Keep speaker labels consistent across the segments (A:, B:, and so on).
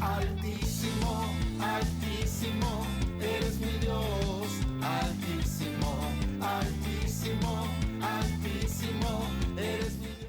A: Altísimo, altísimo, eres mi Dios. Altísimo, altísimo, altísimo, eres mi Dios.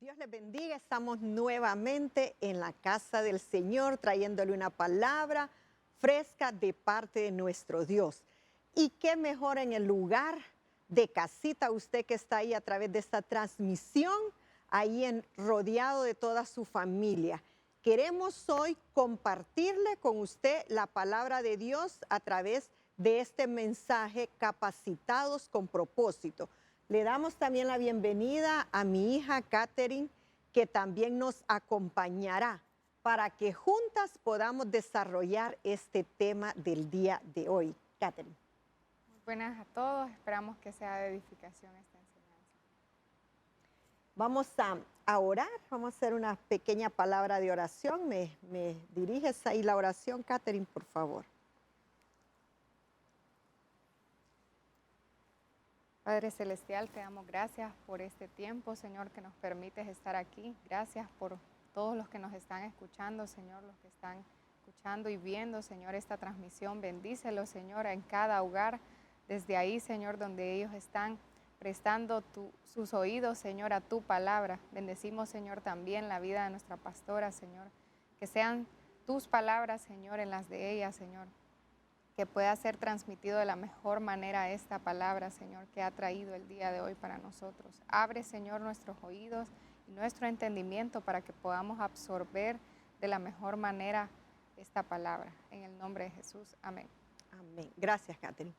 B: Dios les bendiga, estamos nuevamente en la casa del Señor trayéndole una palabra fresca de parte de nuestro Dios. Y qué mejor en el lugar de casita, usted que está ahí a través de esta transmisión, rodeado de toda su familia. Queremos hoy compartirle con usted la palabra de Dios a través de este mensaje Capacitados con Propósito. Le damos también la bienvenida a mi hija Catherine, que también nos acompañará para que juntas podamos desarrollar este tema del día de hoy. Catherine.
C: Muy buenas a todos, esperamos que sea de edificación esta enseñanza.
B: Vamos a orar, vamos a hacer una pequeña palabra de oración. ¿Me diriges ahí la oración, Catherine, por favor?
C: Padre Celestial, te damos gracias por este tiempo, Señor, que nos permites estar aquí. Gracias por todos los que nos están escuchando, Señor, los que están escuchando y viendo, Señor, esta transmisión. Bendícelos, Señor, en cada hogar, desde ahí, Señor, donde ellos están prestando sus oídos, Señor, a tu palabra. Bendecimos, Señor, también la vida de nuestra pastora, Señor. Que sean tus palabras, Señor, en las de ella, Señor. Que pueda ser transmitido de la mejor manera esta palabra, Señor, que ha traído el día de hoy para nosotros. Abre, Señor, nuestros oídos y nuestro entendimiento para que podamos absorber de la mejor manera esta palabra. En el nombre de Jesús. Amén.
B: Amén. Gracias, Catherine.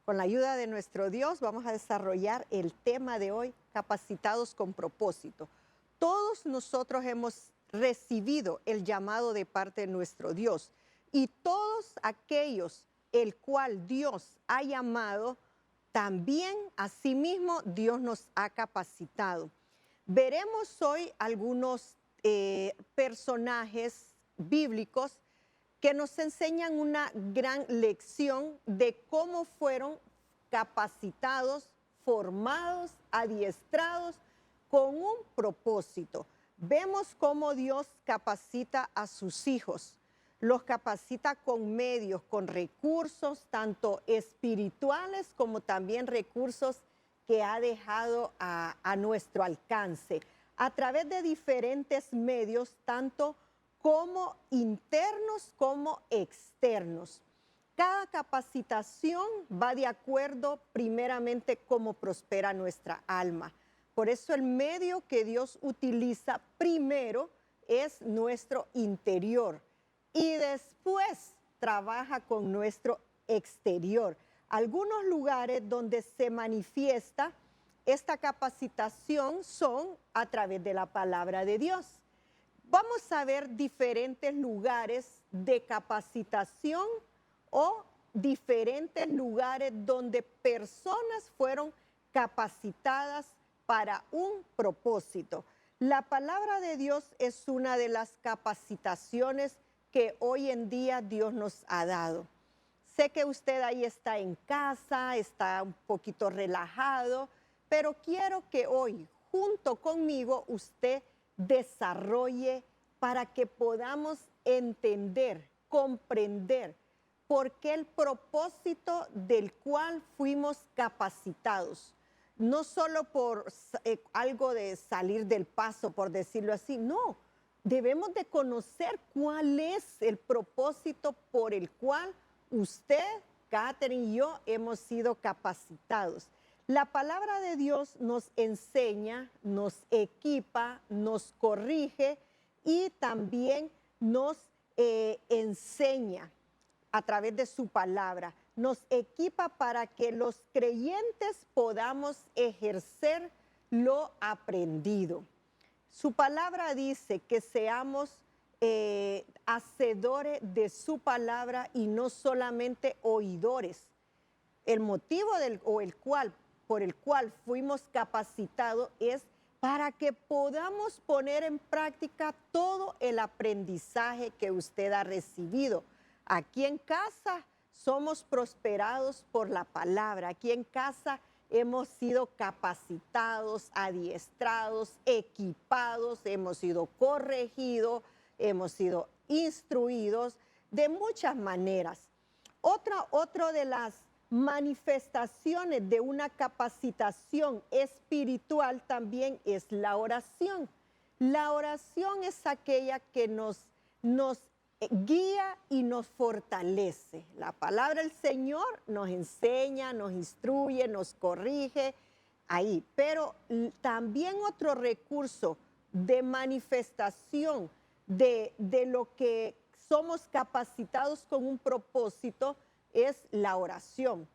B: Con la ayuda de nuestro Dios, vamos a desarrollar el tema de hoy, Capacitados con Propósito. Todos nosotros hemos recibido el llamado de parte de nuestro Dios. Y todos aquellos el cual Dios ha llamado, también asimismo Dios nos ha capacitado. Veremos hoy algunos personajes bíblicos que nos enseñan una gran lección de cómo fueron capacitados, formados, adiestrados con un propósito. Vemos cómo Dios capacita a sus hijos. Los capacita con medios, con recursos, tanto espirituales como también recursos que ha dejado a nuestro alcance, a través de diferentes medios, tanto como internos como externos. Cada capacitación va de acuerdo primeramente cómo prospera nuestra alma. Por eso el medio que Dios utiliza primero es nuestro interior. Y después trabaja con nuestro exterior. Algunos lugares donde se manifiesta esta capacitación son a través de la palabra de Dios. Vamos a ver diferentes lugares de capacitación o diferentes lugares donde personas fueron capacitadas para un propósito. La palabra de Dios es una de las capacitaciones que hoy en día Dios nos ha dado. Sé que usted ahí está en casa, está un poquito relajado, pero quiero que hoy, junto conmigo, usted desarrolle para que podamos entender, comprender por qué el propósito del cual fuimos capacitados. No solo por algo de salir del paso, por decirlo así, no. Debemos de conocer cuál es el propósito por el cual usted, Catherine y yo hemos sido capacitados. La palabra de Dios nos enseña, nos equipa, nos corrige y también nos enseña a través de su palabra. Nos equipa para que los creyentes podamos ejercer lo aprendido. Su palabra dice que seamos hacedores de su palabra y no solamente oidores. El motivo por el cual fuimos capacitados es para que podamos poner en práctica todo el aprendizaje que usted ha recibido. Aquí en casa somos prosperados por la palabra. Aquí en casa hemos sido capacitados, adiestrados, equipados, hemos sido corregidos, hemos sido instruidos de muchas maneras. Otra de las manifestaciones de una capacitación espiritual también es la oración. La oración es aquella que nos guía y nos fortalece. La palabra del Señor nos enseña, nos instruye, nos corrige ahí. Pero también otro recurso de manifestación de lo que somos capacitados con un propósito es la oración.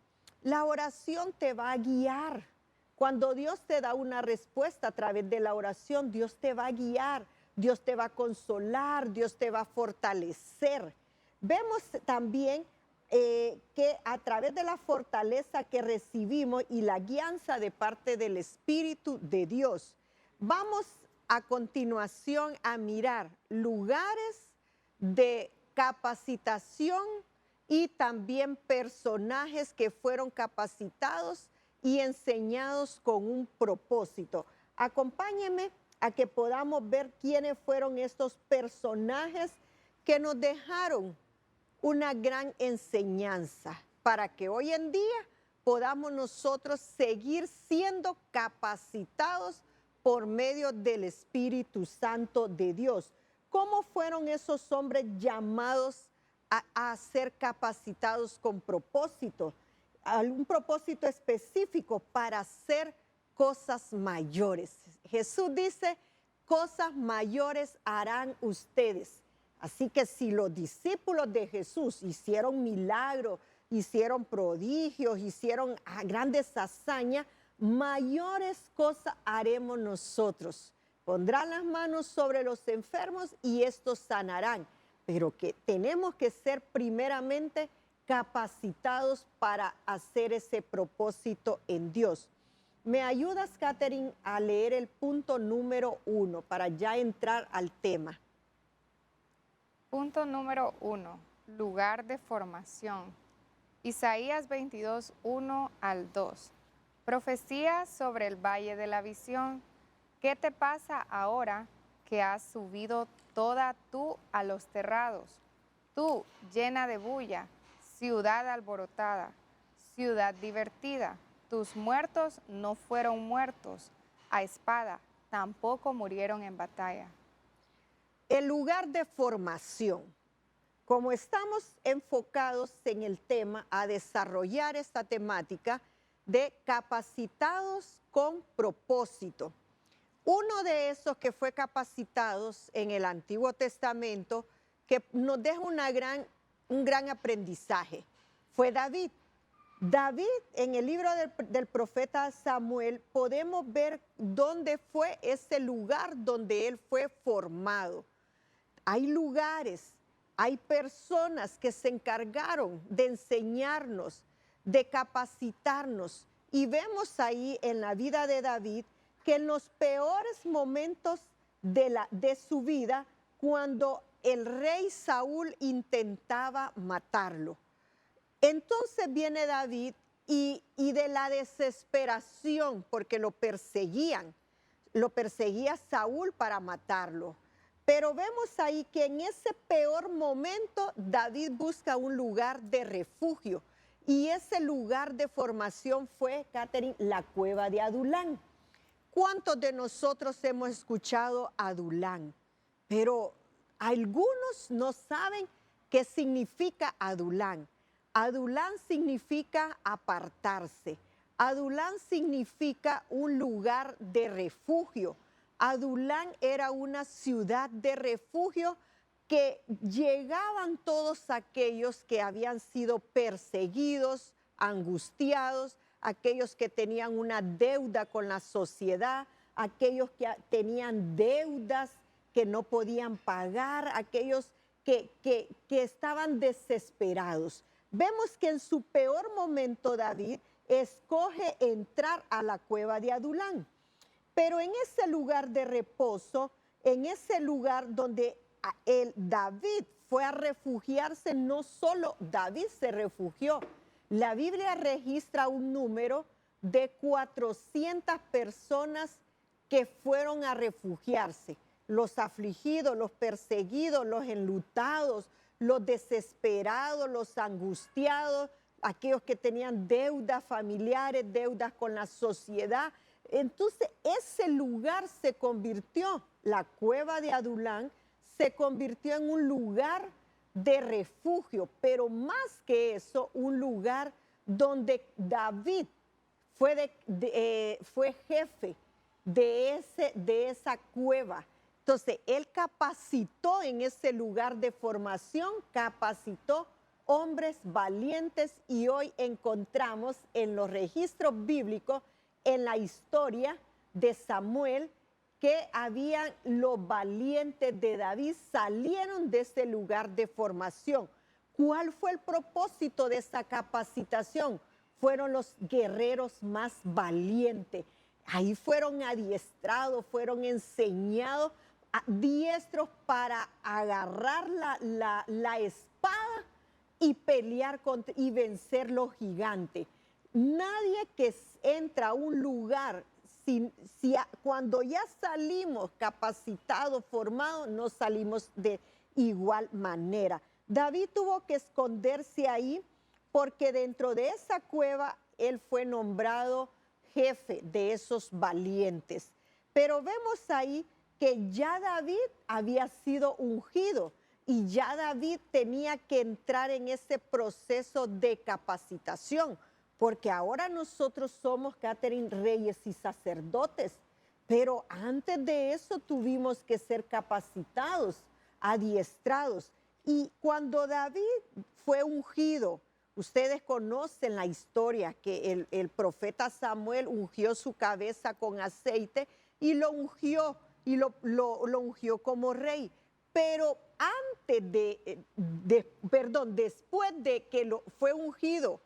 B: La oración te va a guiar. Cuando Dios te da una respuesta a través de la oración, Dios te va a guiar, Dios te va a consolar, Dios te va a fortalecer. Vemos también que a través de la fortaleza que recibimos y la guianza de parte del Espíritu de Dios, vamos a continuación a mirar lugares de capacitación y también personajes que fueron capacitados y enseñados con un propósito. Acompáñenme a que podamos ver quiénes fueron estos personajes que nos dejaron una gran enseñanza para que hoy en día podamos nosotros seguir siendo capacitados por medio del Espíritu Santo de Dios. ¿Cómo fueron esos hombres llamados a ser capacitados con propósito? Algún propósito específico para hacer cosas mayores. Jesús dice, cosas mayores harán ustedes. Así que si los discípulos de Jesús hicieron milagros, hicieron prodigios, hicieron grandes hazañas, mayores cosas haremos nosotros. Pondrán las manos sobre los enfermos y estos sanarán. Pero que tenemos que ser primeramente capacitados para hacer ese propósito en Dios. ¿Me ayudas, Catherine, a leer el punto número 1 para ya entrar al tema?
C: Punto número 1, lugar de formación. Isaías 22, 1 al 2. Profecía sobre el valle de la visión. ¿Qué te pasa ahora que has subido toda tú a los terrados? Tú, llena de bulla, ciudad alborotada, ciudad divertida. Tus muertos no fueron muertos a espada, tampoco murieron en batalla.
B: El lugar de formación. Como estamos enfocados en el tema a desarrollar esta temática de capacitados con propósito. Uno de esos que fue capacitados en el Antiguo Testamento, que nos deja un gran aprendizaje, fue David. David, en el libro del profeta Samuel, podemos ver dónde fue ese lugar donde él fue formado. Hay lugares, hay personas que se encargaron de enseñarnos, de capacitarnos. Y vemos ahí en la vida de David que en los peores momentos de su vida, cuando el rey Saúl intentaba matarlo, entonces viene David y de la desesperación, porque lo perseguía Saúl para matarlo. Pero vemos ahí que en ese peor momento David busca un lugar de refugio. Y ese lugar de formación fue, Catherine, la cueva de Adulán. ¿Cuántos de nosotros hemos escuchado Adulán? Pero algunos no saben qué significa Adulán. Adulán significa apartarse. Adulán significa un lugar de refugio. Adulán era una ciudad de refugio que llegaban todos aquellos que habían sido perseguidos, angustiados, aquellos que tenían una deuda con la sociedad, aquellos que tenían deudas que no podían pagar, aquellos que estaban desesperados. Vemos que en su peor momento David escoge entrar a la cueva de Adulán. Pero en ese lugar de reposo, en ese lugar donde David fue a refugiarse, no solo David se refugió. La Biblia registra un número de 400 personas que fueron a refugiarse. Los afligidos, los perseguidos, los enlutados, los desesperados, los angustiados, aquellos que tenían deudas familiares, deudas con la sociedad. Entonces ese lugar se convirtió, la cueva de Adulán, se convirtió en un lugar de refugio, pero más que eso, un lugar donde David fue jefe de esa cueva. Entonces, él capacitó en ese lugar de formación, capacitó hombres valientes y hoy encontramos en los registros bíblicos, en la historia de Samuel, que habían los valientes de David, salieron de ese lugar de formación. ¿Cuál fue el propósito de esa capacitación? Fueron los guerreros más valientes. Ahí fueron adiestrados, fueron enseñados, diestros para agarrar la espada y pelear y vencer los gigantes. Nadie que entra a un lugar, cuando ya salimos capacitados, formados, no salimos de igual manera. David tuvo que esconderse ahí porque dentro de esa cueva él fue nombrado jefe de esos valientes. Pero vemos ahí que ya David había sido ungido y ya David tenía que entrar en ese proceso de capacitación, porque ahora nosotros somos, Catherine, reyes y sacerdotes, pero antes de eso tuvimos que ser capacitados, adiestrados. Y cuando David fue ungido, ustedes conocen la historia que el profeta Samuel ungió su cabeza con aceite y lo ungió como rey. Pero después de que fue ungido,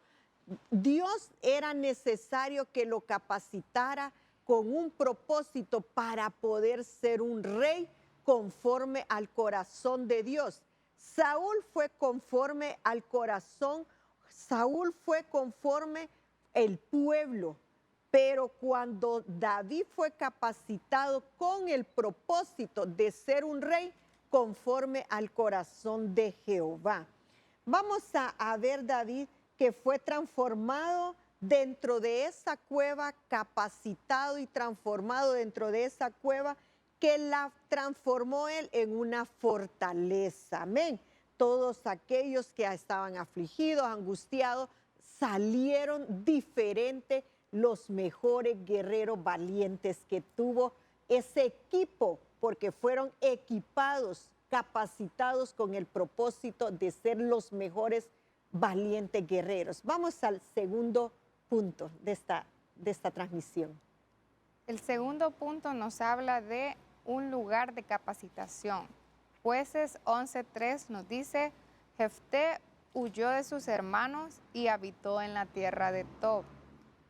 B: Dios era necesario que lo capacitara con un propósito para poder ser un rey conforme al corazón de Dios. Saúl fue conforme al corazón, Saúl fue conforme el pueblo, pero cuando David fue capacitado con el propósito de ser un rey conforme al corazón de Jehová. Vamos a ver David que fue transformado dentro de esa cueva, capacitado y transformado dentro de esa cueva, que la transformó él en una fortaleza. Amén. Todos aquellos que estaban afligidos, angustiados, salieron diferentes, los mejores guerreros valientes que tuvo ese equipo, porque fueron equipados, capacitados con el propósito de ser los mejores valientes guerreros. Vamos al segundo punto de esta transmisión.
C: El segundo punto nos habla de un lugar de capacitación. Jueces 11:3 nos dice, Jefté huyó de sus hermanos y habitó en la tierra de Tob.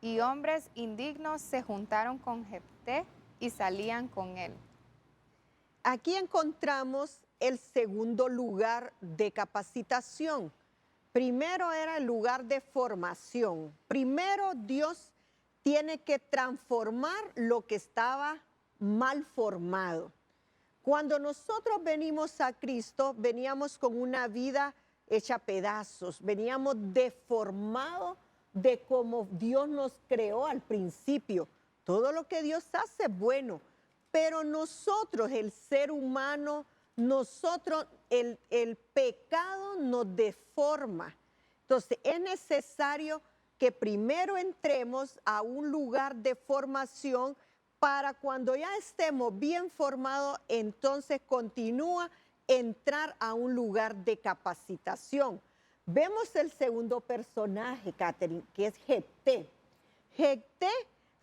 C: Y hombres indignos se juntaron con Jefté y salían con él.
B: Aquí encontramos el segundo lugar de capacitación. Primero era el lugar de formación. Primero Dios tiene que transformar lo que estaba mal formado. Cuando nosotros venimos a Cristo, veníamos con una vida hecha pedazos, veníamos deformados de como Dios nos creó al principio. Todo lo que Dios hace es bueno, pero nosotros, el ser humano, el pecado nos deforma. Entonces es necesario que primero entremos a un lugar de formación para cuando ya estemos bien formados, entonces continúa entrar a un lugar de capacitación. Vemos el segundo personaje, Catherine, que es Jefté. Jefté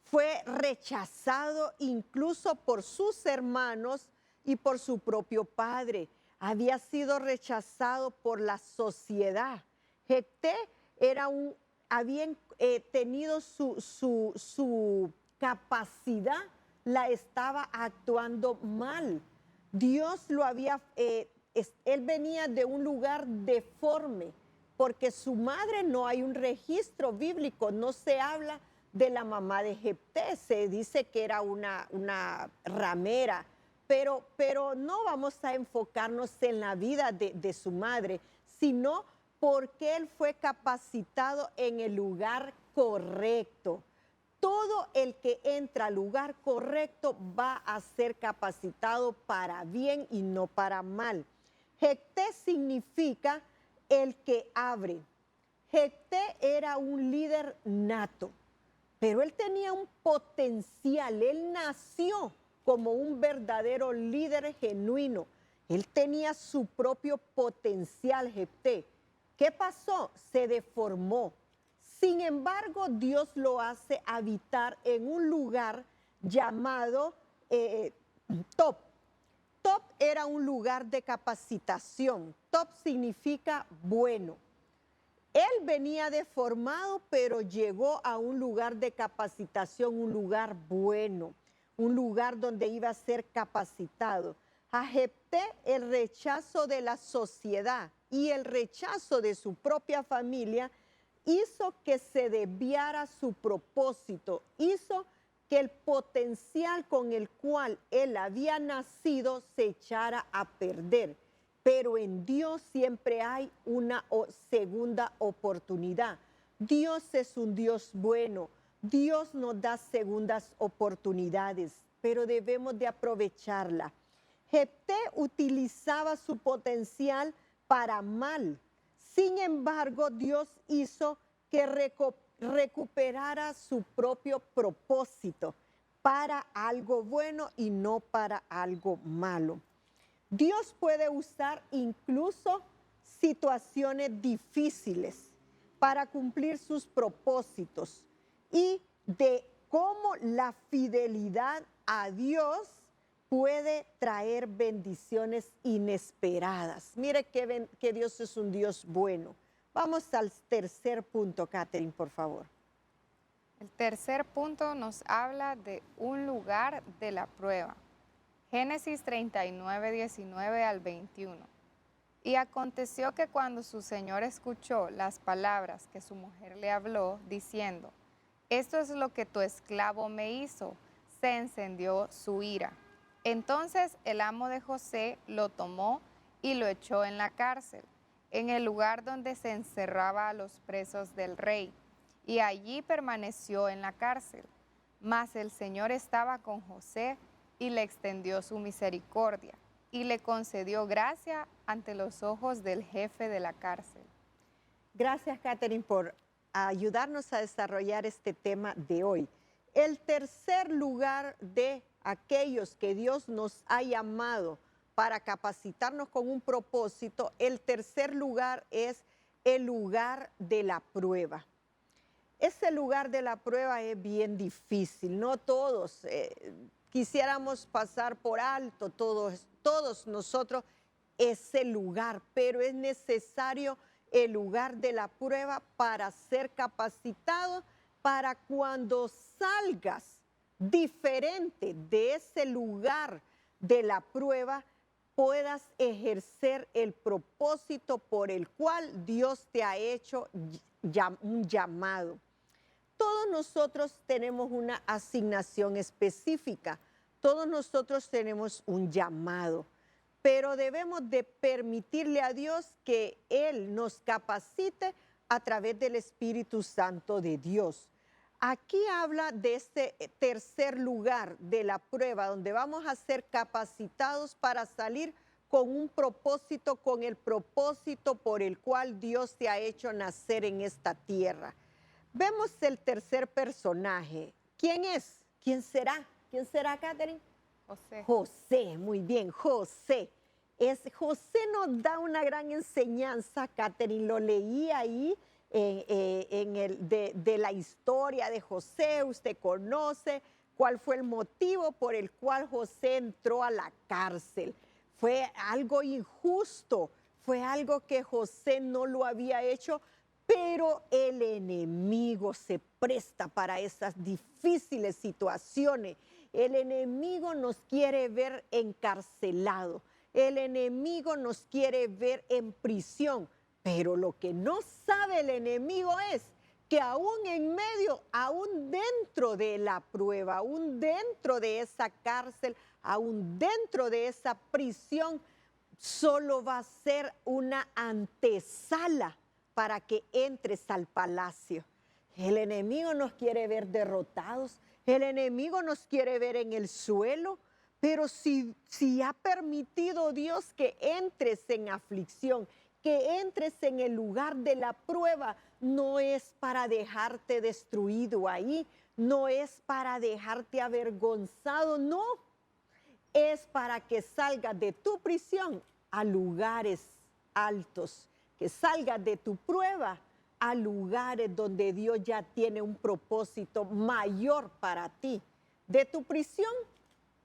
B: fue rechazado incluso por sus hermanos y por su propio padre. Había sido rechazado por la sociedad. Jefté había tenido su capacidad, la estaba actuando mal. Dios lo había, él venía de un lugar deforme, porque su madre no hay un registro bíblico, no se habla de la mamá de Jefté, se dice que era una ramera, pero no vamos a enfocarnos en la vida de su madre, sino porque él fue capacitado en el lugar correcto. Todo el que entra al lugar correcto va a ser capacitado para bien y no para mal. Jefté significa el que abre. Jefté era un líder nato, pero él tenía un potencial. Él nació como un verdadero líder genuino. Él tenía su propio potencial, Jefté. ¿Qué pasó? Se deformó. Sin embargo, Dios lo hace habitar en un lugar llamado Top. Top era un lugar de capacitación. Top significa bueno. Él venía deformado, pero llegó a un lugar de capacitación, un lugar bueno, un lugar donde iba a ser capacitado. A Jefté, el rechazo de la sociedad y el rechazo de su propia familia hizo que se desviara su propósito, hizo que el potencial con el cual él había nacido se echara a perder. Pero en Dios siempre hay una segunda oportunidad. Dios es un Dios bueno. Dios nos da segundas oportunidades, pero debemos de aprovecharla. Jefté utilizaba su potencial para mal. Sin embargo, Dios hizo que recuperara su propio propósito para algo bueno y no para algo malo. Dios puede usar incluso situaciones difíciles para cumplir sus propósitos y de cómo la fidelidad a Dios puede traer bendiciones inesperadas. Mire que Dios es un Dios bueno. Vamos al tercer punto, Catherine, por favor.
C: El tercer punto nos habla de un lugar de la prueba. Génesis 39, 19 al 21. Y aconteció que cuando su señor escuchó las palabras que su mujer le habló, diciendo, esto es lo que tu esclavo me hizo, se encendió su ira. Entonces el amo de José lo tomó y lo echó en la cárcel, en el lugar donde se encerraba a los presos del rey, y allí permaneció en la cárcel. Mas el Señor estaba con José y le extendió su misericordia, y le concedió gracia ante los ojos del jefe de la cárcel.
B: Gracias, Catherine, por ayudarnos a desarrollar este tema de hoy. El tercer lugar de aquellos que Dios nos ha llamado para capacitarnos con un propósito, el tercer lugar es el lugar de la prueba. Ese lugar de la prueba es bien difícil, no todos quisiéramos pasar por alto, todos nosotros ese lugar, pero es necesario el lugar de la prueba para ser capacitado, para cuando salgas diferente de ese lugar de la prueba, puedas ejercer el propósito por el cual Dios te ha hecho un llamado. Todos nosotros tenemos una asignación específica, todos nosotros tenemos un llamado, pero debemos de permitirle a Dios que Él nos capacite a través del Espíritu Santo de Dios. Aquí habla de este tercer lugar de la prueba, donde vamos a ser capacitados para salir con un propósito, con el propósito por el cual Dios te ha hecho nacer en esta tierra. Vemos el tercer personaje. ¿Quién es? ¿Quién será? ¿Quién será, Catherine?
C: José.
B: José, muy bien, José. José nos da una gran enseñanza, Catherine, lo leí ahí de la historia de José. Usted conoce cuál fue el motivo por el cual José entró a la cárcel. Fue algo injusto, fue algo que José no lo había hecho, pero el enemigo se presta para esas difíciles situaciones. El enemigo nos quiere ver encarcelado. El enemigo nos quiere ver en prisión. Pero lo que no sabe el enemigo es que aún en medio, aún dentro de la prueba, aún dentro de esa cárcel, aún dentro de esa prisión, solo va a ser una antesala para que entres al palacio. El enemigo nos quiere ver derrotados, el enemigo nos quiere ver en el suelo, pero si ha permitido Dios que entres en aflicción, que entres en el lugar de la prueba, no es para dejarte destruido ahí, no es para dejarte avergonzado, no. Es para que salgas de tu prisión a lugares altos, que salgas de tu prueba a lugares donde Dios ya tiene un propósito mayor para ti. De tu prisión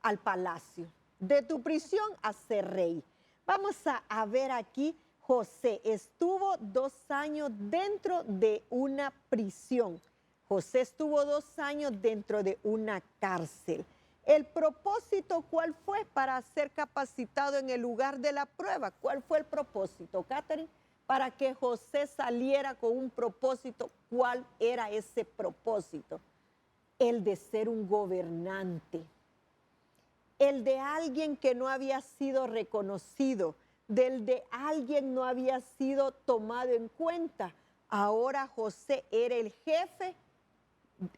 B: al palacio, de tu prisión a ser rey. Vamos a ver aquí, José estuvo 2 años dentro de una prisión. José estuvo 2 años dentro de una cárcel. El propósito, ¿cuál fue para ser capacitado en el lugar de la prueba? ¿Cuál fue el propósito, Catherine? Para que José saliera con un propósito, ¿cuál era ese propósito? El de ser un gobernante, el de alguien que no había sido reconocido, del de alguien no había sido tomado en cuenta. Ahora José era el jefe,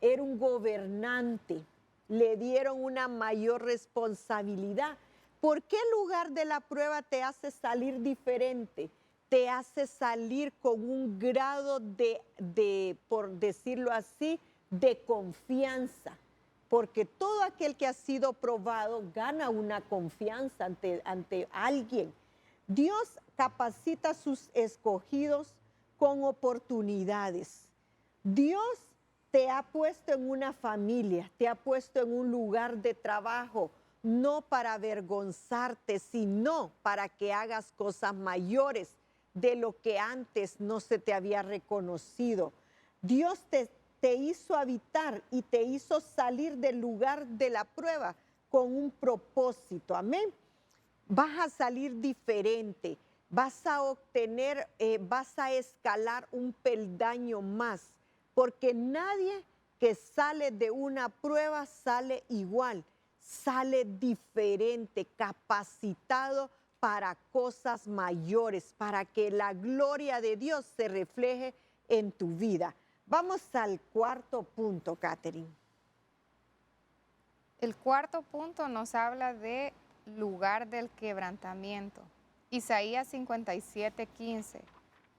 B: era un gobernante. Le dieron una mayor responsabilidad. ¿Por qué el lugar de la prueba te hace salir diferente? Te hace salir con un grado por decirlo así, de confianza. Porque todo aquel que ha sido probado gana una confianza ante alguien. Dios capacita a sus escogidos con oportunidades. Dios te ha puesto en una familia, te ha puesto en un lugar de trabajo, no para avergonzarte, sino para que hagas cosas mayores de lo que antes no se te había reconocido. Dios te hizo habitar y te hizo salir del lugar de la prueba con un propósito. Amén. Vas a salir diferente, vas a obtener, vas a escalar un peldaño más, porque nadie que sale de una prueba sale igual, sale diferente, capacitado para cosas mayores, para que la gloria de Dios se refleje en tu vida. Vamos al 4.º punto, Catherine.
C: El 4.º punto nos habla de lugar del quebrantamiento. Isaías 57:15.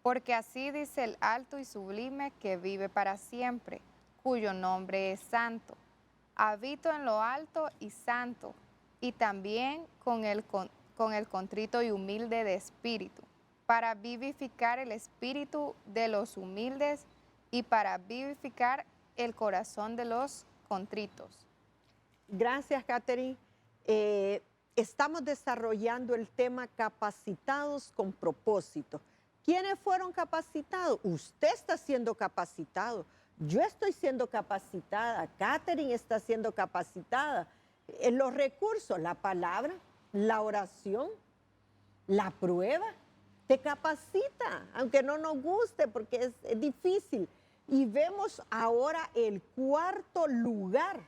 C: Porque así dice el alto y sublime que vive para siempre, cuyo nombre es santo. Habito en lo alto y santo, y también con el contrito y humilde de espíritu, para vivificar el espíritu de los humildes y para vivificar el corazón de los contritos.
B: Gracias, Catherine. Estamos desarrollando el tema capacitados con propósito. ¿Quiénes fueron capacitados? Usted está siendo capacitado. Yo estoy siendo capacitada. Catherine está siendo capacitada. Los recursos, la palabra, la oración, la prueba, te capacita, aunque no nos guste porque es difícil. Y vemos ahora el 4.º lugar.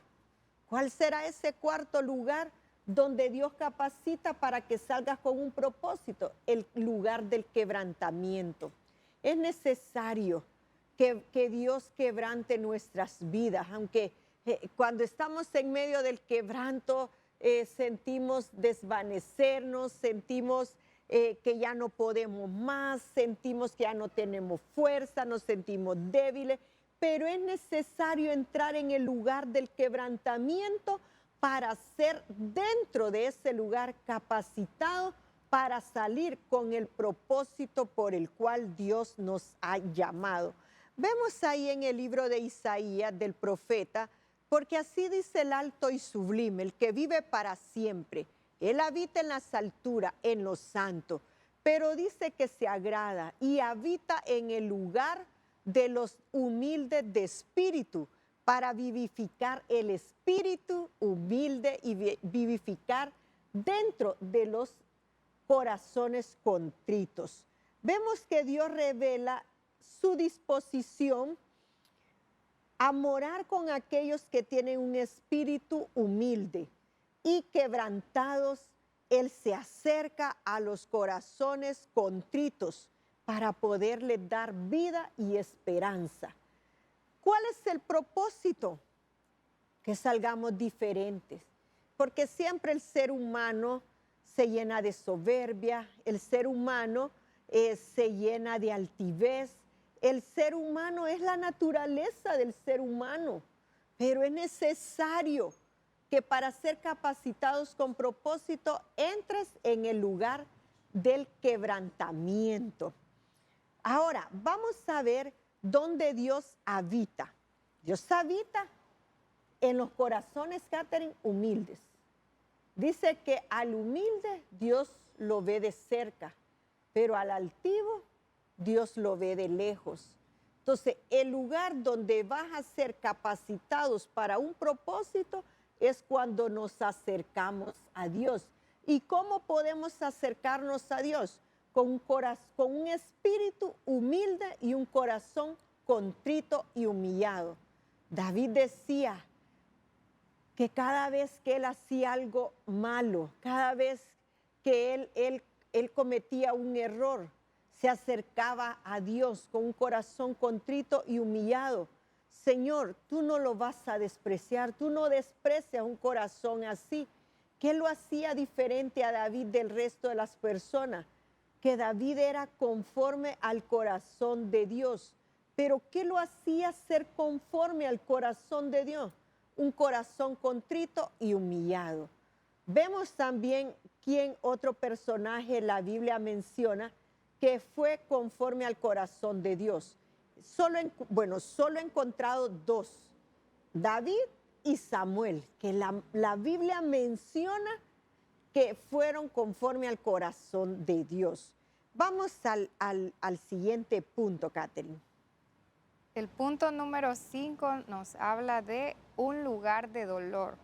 B: ¿Cuál será ese 4.º lugar? Donde Dios capacita para que salgas con un propósito, el lugar del quebrantamiento. Es necesario que Dios quebrante nuestras vidas, aunque cuando estamos en medio del quebranto sentimos desvanecernos, sentimos que ya no podemos más, sentimos que ya no tenemos fuerza, nos sentimos débiles, pero es necesario entrar en el lugar del quebrantamiento para ser dentro de ese lugar capacitado para salir con el propósito por el cual Dios nos ha llamado. Vemos ahí en el libro de Isaías del profeta, porque así dice el alto y sublime, el que vive para siempre. Él habita en las alturas, en lo santo, pero dice que se agrada y habita en el lugar de los humildes de espíritu, para vivificar el espíritu humilde y vivificar dentro de los corazones contritos. Vemos que Dios revela su disposición a morar con aquellos que tienen un espíritu humilde y quebrantados. Él se acerca a los corazones contritos para poderles dar vida y esperanza. ¿Cuál es el propósito? Que salgamos diferentes, porque siempre el ser humano se llena de soberbia, el ser humano se llena de altivez, el ser humano es la naturaleza del ser humano, pero es necesario que para ser capacitados con propósito entres en el lugar del quebrantamiento. Ahora, vamos a ver dónde Dios habita. Dios habita en los corazones, Catherine, humildes. Dice que al humilde Dios lo ve de cerca, pero al altivo Dios lo ve de lejos. Entonces, el lugar donde vas a ser capacitados para un propósito es cuando nos acercamos a Dios. ¿Y cómo podemos acercarnos a Dios? Con un espíritu humilde y un corazón contrito y humillado. David decía que cada vez que él hacía algo malo, cada vez que él cometía un error, se acercaba a Dios con un corazón contrito y humillado. Señor, tú no lo vas a despreciar, tú no desprecias un corazón así. ¿Qué lo hacía diferente a David del resto de las personas? Que David era conforme al corazón de Dios. Pero ¿qué lo hacía ser conforme al corazón de Dios? Un corazón contrito y humillado. Vemos también quién otro personaje la Biblia menciona que fue conforme al corazón de Dios. Solo he encontrado dos, David y Samuel, que la Biblia menciona que fueron conforme al corazón de Dios. Vamos al siguiente punto, Catherine.
C: El punto número 5 nos habla de un lugar de dolor.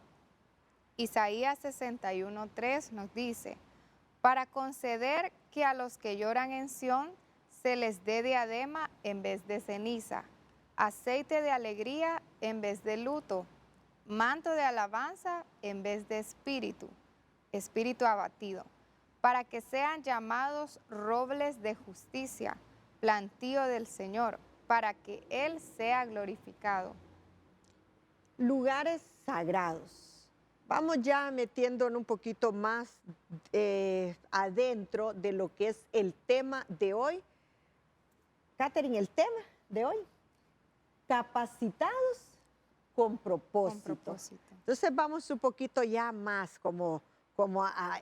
C: Isaías 61:3 nos dice, para conceder que a los que lloran en Sión se les dé diadema en vez de ceniza, aceite de alegría en vez de luto, manto de alabanza en vez de espíritu abatido, para que sean llamados robles de justicia, plantío del Señor, para que Él sea glorificado.
B: Lugares sagrados. Vamos ya metiéndonos un poquito más adentro de lo que es el tema de hoy. Catherine, el tema de hoy, capacitados con propósito. Entonces vamos un poquito ya más como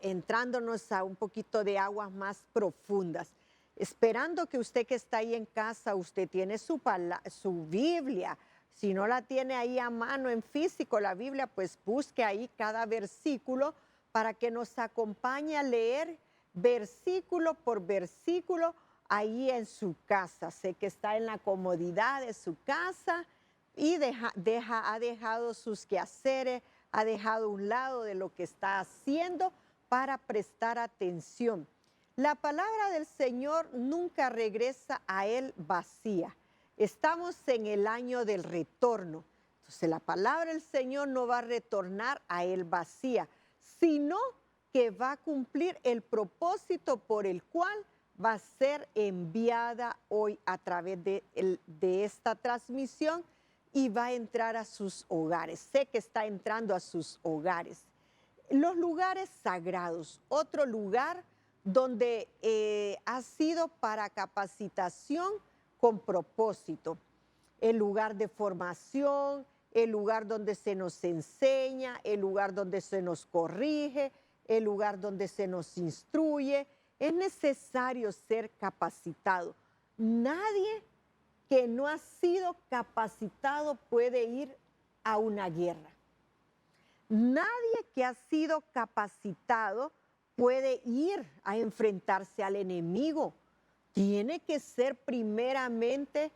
B: entrándonos a un poquito de aguas más profundas. Esperando que usted que está ahí en casa, usted tiene su Biblia. Si no la tiene ahí a mano en físico la Biblia, pues busque ahí cada versículo para que nos acompañe a leer versículo por versículo ahí en su casa. Sé que está en la comodidad de su casa y ha dejado sus quehaceres, ha dejado un lado de lo que está haciendo para prestar atención. La palabra del Señor nunca regresa a Él vacía. Estamos en el año del retorno. Entonces la palabra del Señor no va a retornar a Él vacía, sino que va a cumplir el propósito por el cual va a ser enviada hoy a través de esta transmisión y va a entrar a sus hogares. Sé que está entrando a sus hogares. Los lugares sagrados, otro lugar donde ha sido para capacitación con propósito. El lugar de formación, el lugar donde se nos enseña, el lugar donde se nos corrige, el lugar donde se nos instruye. Es necesario ser capacitado. Nadie que no ha sido capacitado puede ir a una guerra. Nadie que ha sido capacitado puede ir a enfrentarse al enemigo. Tiene que ser primeramente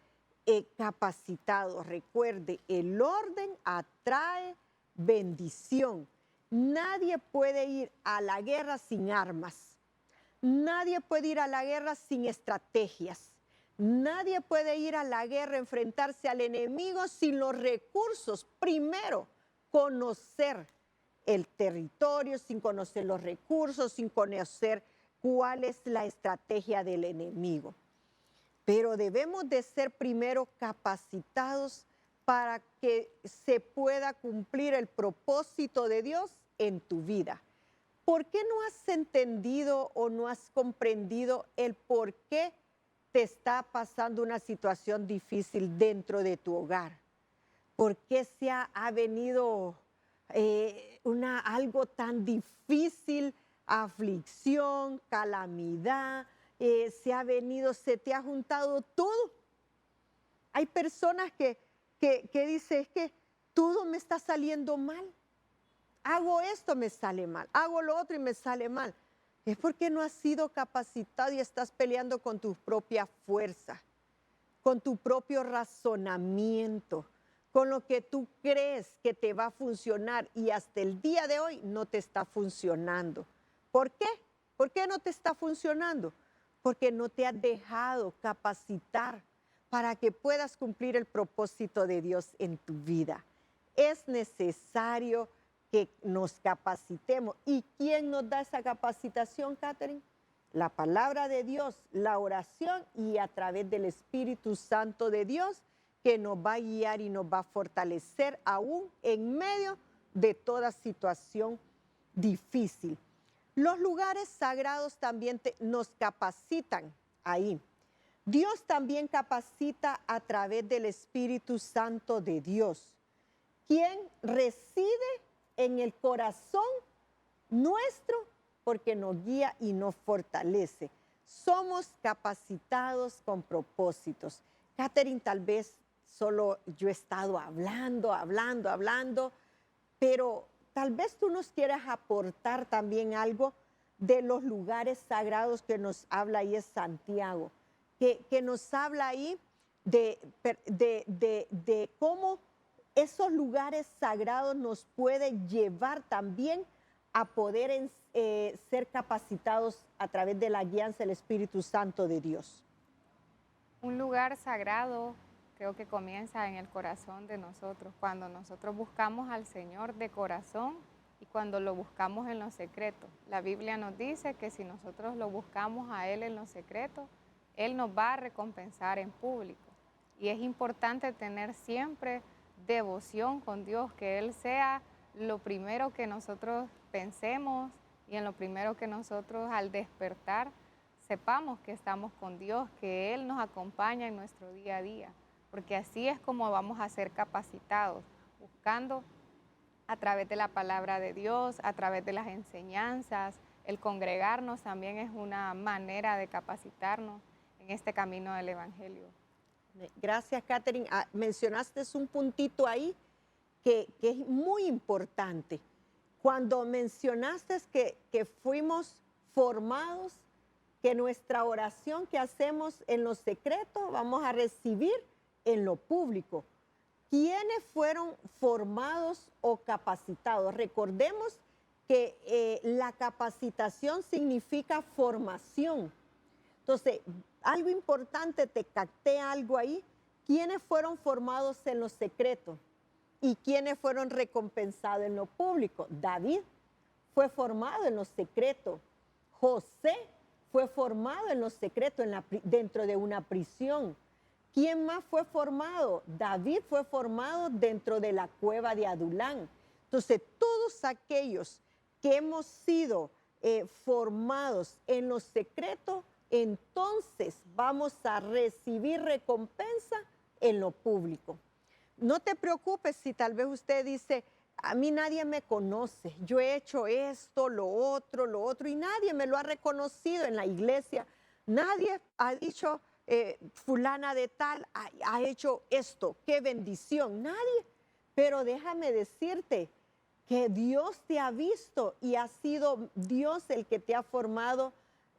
B: capacitado. Recuerde, el orden atrae bendición. Nadie puede ir a la guerra sin armas. Nadie puede ir a la guerra sin estrategias. Nadie puede ir a la guerra, enfrentarse al enemigo sin los recursos. Primero, conocer el territorio, sin conocer los recursos, sin conocer cuál es la estrategia del enemigo. Pero debemos de ser primero capacitados para que se pueda cumplir el propósito de Dios en tu vida. ¿Por qué no has entendido o no has comprendido el por qué te está pasando una situación difícil dentro de tu hogar? ¿Por qué ha venido algo tan difícil, aflicción, calamidad? Se te ha juntado todo. Hay personas que dicen, es que todo me está saliendo mal. Hago esto, me sale mal. Hago lo otro y me sale mal. Es porque no has sido capacitado y estás peleando con tu propia fuerza, con tu propio razonamiento, con lo que tú crees que te va a funcionar y hasta el día de hoy no te está funcionando. ¿Por qué? ¿Por qué no te está funcionando? Porque no te has dejado capacitar para que puedas cumplir el propósito de Dios en tu vida. Es necesario que nos capacitemos. ¿Y quién nos da esa capacitación, Catherine? La palabra de Dios, la oración y a través del Espíritu Santo de Dios, que nos va a guiar y nos va a fortalecer aún en medio de toda situación difícil. Los lugares sagrados también nos capacitan ahí. Dios también capacita a través del Espíritu Santo de Dios, quien reside en el corazón nuestro porque nos guía y nos fortalece. Somos capacitados con propósitos. Catherine, tal vez solo yo he estado hablando, pero tal vez tú nos quieras aportar también algo de los lugares sagrados que nos habla ahí es Santiago, que nos habla ahí de cómo esos lugares sagrados nos pueden llevar también a poder ser capacitados a través de la guianza del Espíritu Santo de Dios.
C: Un lugar sagrado creo que comienza en el corazón de nosotros, cuando nosotros buscamos al Señor de corazón y cuando lo buscamos en lo secreto. La Biblia nos dice que si nosotros lo buscamos a Él en lo secreto, Él nos va a recompensar en público. Y es importante tener siempre devoción con Dios, que Él sea lo primero que nosotros pensemos y en lo primero que nosotros al despertar sepamos que estamos con Dios, que Él nos acompaña en nuestro día a día, porque así es como vamos a ser capacitados, buscando a través de la palabra de Dios, a través de las enseñanzas. El congregarnos también es una manera de capacitarnos en este camino del Evangelio.
B: Gracias, Catherine. Mencionaste un puntito ahí que es muy importante. Cuando mencionaste que fuimos formados, que nuestra oración que hacemos en lo secreto vamos a recibir en lo público. ¿Quiénes fueron formados o capacitados? Recordemos que la capacitación significa formación. Entonces, algo importante, te capté algo ahí. ¿Quiénes fueron formados en lo secreto? ¿Y quiénes fueron recompensados en lo público? David fue formado en lo secreto. José fue formado en lo secreto, dentro de una prisión. ¿Quién más fue formado? David fue formado dentro de la cueva de Adulán. Entonces, todos aquellos que hemos sido formados en lo secreto, entonces vamos a recibir recompensa en lo público. No te preocupes si tal vez usted dice, a mí nadie me conoce, yo he hecho esto, lo otro, y nadie me lo ha reconocido en la iglesia. Nadie ha dicho fulana de tal ha hecho esto, qué bendición, nadie. Pero déjame decirte que Dios te ha visto y ha sido Dios el que te ha formado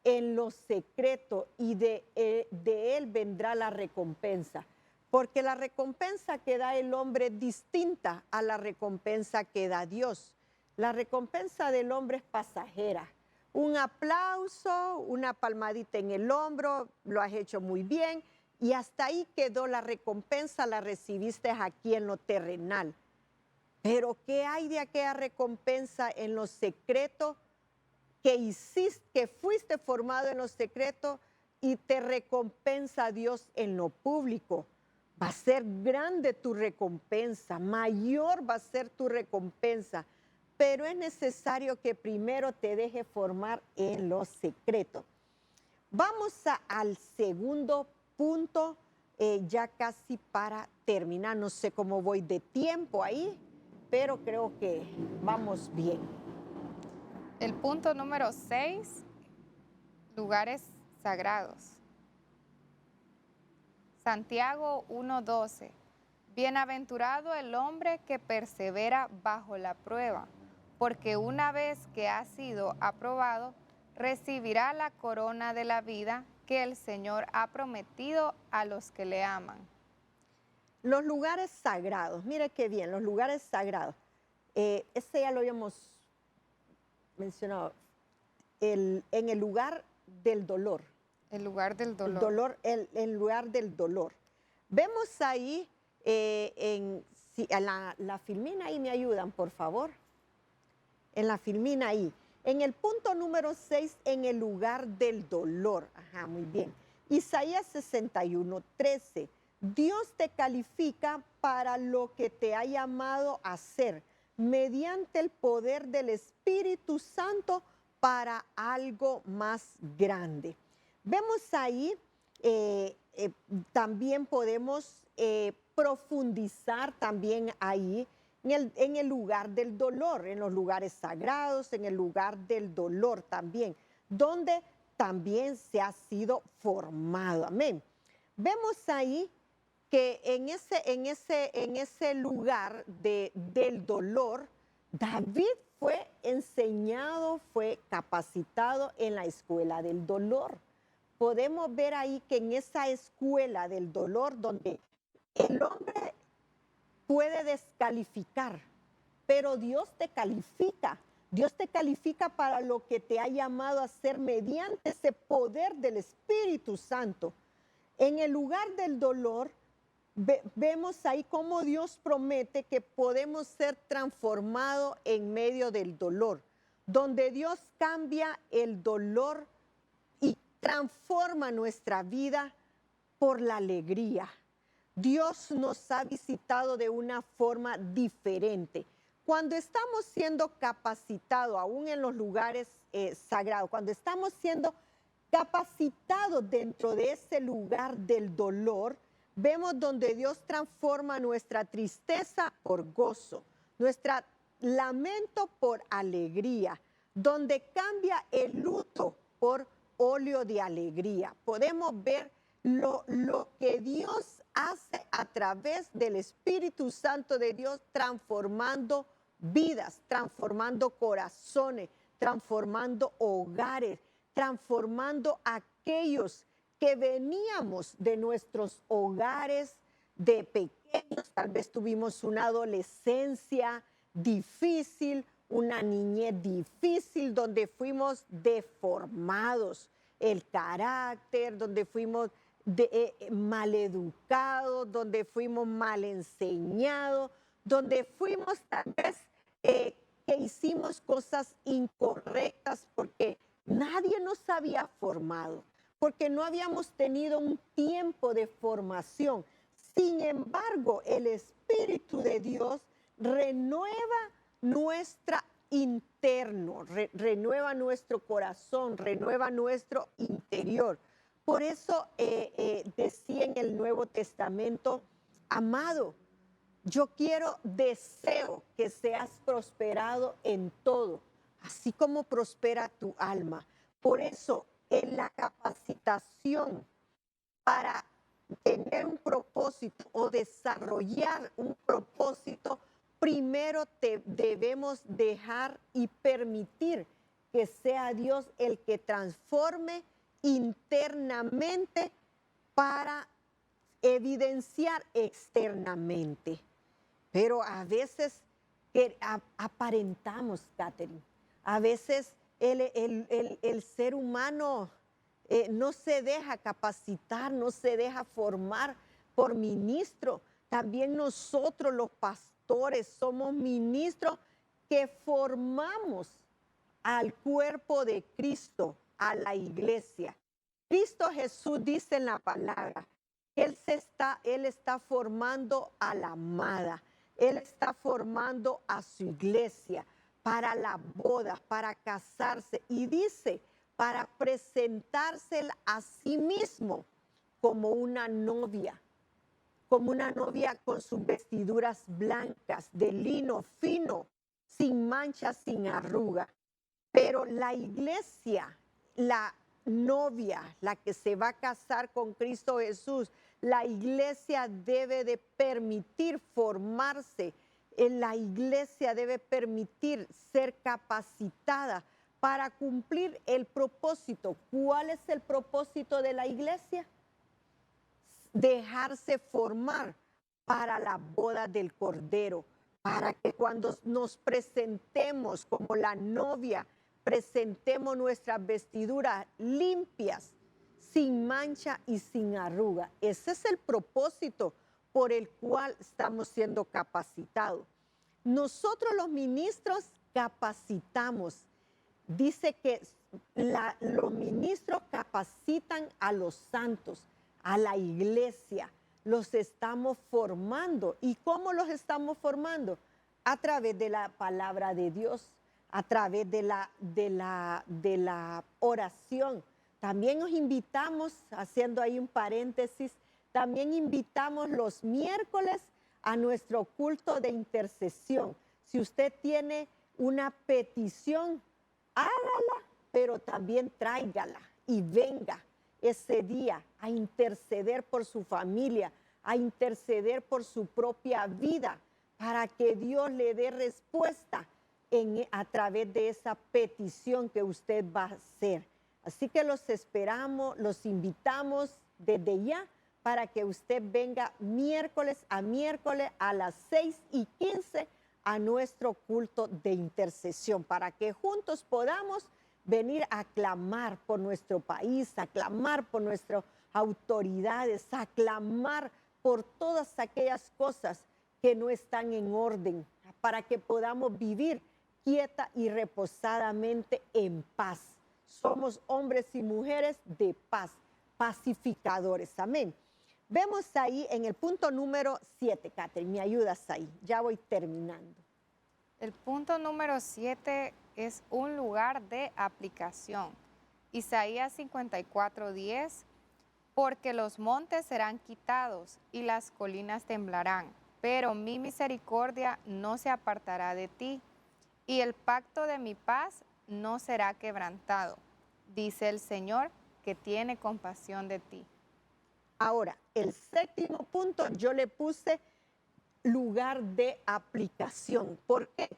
B: en lo secreto y de Él vendrá la recompensa. Porque la recompensa que da el hombre es distinta a la recompensa que da Dios. La recompensa del hombre es pasajera. Un aplauso, una palmadita en el hombro, lo has hecho muy bien y hasta ahí quedó la recompensa, la recibiste aquí en lo terrenal. Pero ¿qué hay de aquella recompensa en lo secreto que hiciste, que fuiste formado en lo secreto y te recompensa Dios en lo público? Va a ser grande tu recompensa, mayor va a ser tu recompensa, pero es necesario que primero te deje formar en lo secreto. Vamos al segundo punto, ya casi para terminar. No sé cómo voy de tiempo ahí, pero creo que vamos bien.
C: El punto número 6, lugares sagrados. Santiago 1:12. Bienaventurado el hombre que persevera bajo la prueba, porque una vez que ha sido aprobado, recibirá la corona de la vida que el Señor ha prometido a los que le aman.
B: Los lugares sagrados, mire qué bien, los lugares sagrados. Ese ya lo habíamos mencionado. En el lugar del dolor.
C: El lugar del dolor.
B: El lugar del dolor. Vemos ahí, la filmina ahí me ayudan, por favor. En la filmina ahí. En el punto número 6, en el lugar del dolor. Ajá, muy bien. Isaías 61:13. Dios te califica para lo que te ha llamado a hacer, mediante el poder del Espíritu Santo para algo más grande. Vemos ahí, también podemos profundizar también ahí en el lugar del dolor, en los lugares sagrados, en el lugar del dolor también, donde también se ha sido formado. Amén. Vemos ahí que en ese lugar del dolor, David fue enseñado, fue capacitado en la escuela del dolor. Podemos ver ahí que en esa escuela del dolor, donde el hombre puede descalificar, pero Dios te califica. Dios te califica para lo que te ha llamado a hacer mediante ese poder del Espíritu Santo. En el lugar del dolor, vemos ahí cómo Dios promete que podemos ser transformados en medio del dolor, donde Dios cambia el dolor y transforma nuestra vida por la alegría. Dios nos ha visitado de una forma diferente. Cuando estamos siendo capacitados, aún en los lugares sagrados, cuando estamos siendo capacitados dentro de ese lugar del dolor, vemos donde Dios transforma nuestra tristeza por gozo, nuestro lamento por alegría, donde cambia el luto por óleo de alegría. Podemos ver lo que Dios hace a través del Espíritu Santo de Dios, transformando vidas, transformando corazones, transformando hogares, transformando aquellos que veníamos de nuestros hogares de pequeños. Tal vez tuvimos una adolescencia difícil, una niñez difícil, donde fuimos deformados el carácter, donde fuimos maleducados, donde fuimos mal enseñados, donde fuimos tal vez que hicimos cosas incorrectas porque nadie nos había formado, porque no habíamos tenido un tiempo de formación. Sin embargo, el Espíritu de Dios renueva nuestra interno, renueva nuestro corazón, renueva nuestro interior. Por eso decía en el Nuevo Testamento, amado, yo deseo que seas prosperado en todo, así como prospera tu alma. Por eso, en la capacitación para tener un propósito o desarrollar un propósito, primero debemos dejar y permitir que sea Dios el que transforme internamente para evidenciar externamente. Pero a veces aparentamos, Catherine. A veces el ser humano no se deja capacitar, no se deja formar por ministro. También nosotros los pastores somos ministros que formamos al cuerpo de Cristo, a la iglesia. Cristo Jesús dice en la palabra, Él está formando a la amada, Él está formando a su iglesia para la boda, para casarse, y dice, para presentársela a sí mismo como una novia con sus vestiduras blancas, de lino fino, sin manchas, sin arruga. Pero la iglesia, la novia, la que se va a casar con Cristo Jesús, la iglesia debe de permitir formarse, la iglesia debe permitir ser capacitada para cumplir el propósito. ¿Cuál es el propósito de la iglesia? Dejarse formar para la boda del Cordero, para que cuando nos presentemos como la novia, presentemos nuestras vestiduras limpias, sin mancha y sin arruga. Ese es el propósito por el cual estamos siendo capacitados. Nosotros los ministros capacitamos. Dice que los ministros capacitan a los santos, a la iglesia. Los estamos formando. ¿Y cómo los estamos formando? A través de la palabra de Dios, a través de la oración. También nos invitamos, haciendo ahí un paréntesis, también invitamos los miércoles a nuestro culto de intercesión. Si usted tiene una petición, hágala, pero también tráigala y venga ese día a interceder por su familia, a interceder por su propia vida, para que Dios le dé respuesta a través de esa petición que usted va a hacer. Así que los esperamos, los invitamos desde ya para que usted venga miércoles a las 6:15 a nuestro culto de intercesión, para que juntos podamos venir a clamar por nuestro país, a clamar por nuestras autoridades, a clamar por todas aquellas cosas que no están en orden, para que podamos vivir quieta y reposadamente en paz. Somos hombres y mujeres de paz, pacificadores. Amén. Vemos ahí en el punto número 7, Catherine, me ayudas ahí, ya voy terminando.
C: El punto número 7 es un lugar de aplicación. Isaías 54:10, porque los montes serán quitados y las colinas temblarán, pero mi misericordia no se apartará de ti, y el pacto de mi paz no será quebrantado, dice el Señor, que tiene compasión de ti.
B: Ahora, el séptimo punto yo le puse lugar de aplicación. ¿Por qué?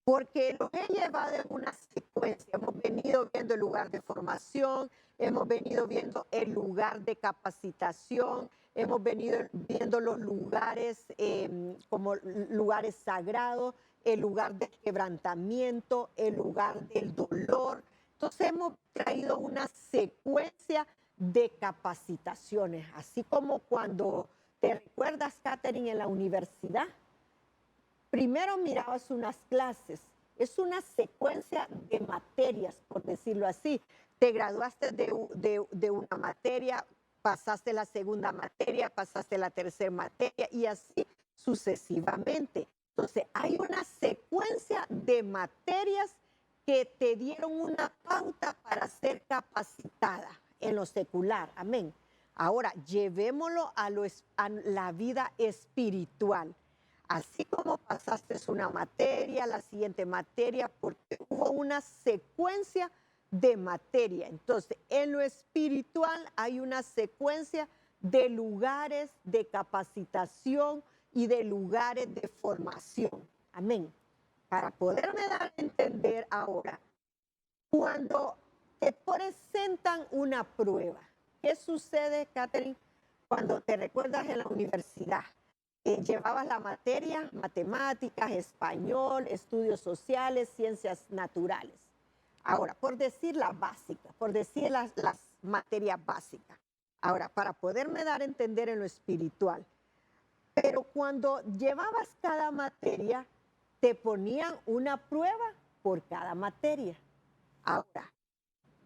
B: Porque lo he llevado en una secuencia. Hemos venido viendo el lugar de formación, hemos venido viendo el lugar de capacitación, hemos venido viendo los lugares como lugares sagrados, el lugar del quebrantamiento, el lugar del dolor. Entonces hemos traído una secuencia de capacitaciones, así como cuando te recuerdas, Catherine, en la universidad, primero mirabas unas clases, es una secuencia de materias, por decirlo así. Te graduaste de una materia, pasaste la segunda materia, pasaste la tercera materia y así sucesivamente. Entonces, hay una secuencia de materias que te dieron una pauta para ser capacitada en lo secular. Amén. Ahora, llevémoslo a la vida espiritual. Así como pasaste una materia, la siguiente materia, porque hubo una secuencia de materia. Entonces, en lo espiritual hay una secuencia de lugares de capacitación y de lugares de formación. Amén. Para poderme dar a entender ahora, cuando te presentan una prueba, ¿qué sucede, Catherine, cuando te recuerdas en la universidad? Llevabas la materia, matemáticas, español, estudios sociales, ciencias naturales. Ahora, por decir la básica, por decir las materias básicas. Ahora, para poderme dar a entender en lo espiritual, pero cuando llevabas cada materia, te ponían una prueba por cada materia. Ahora,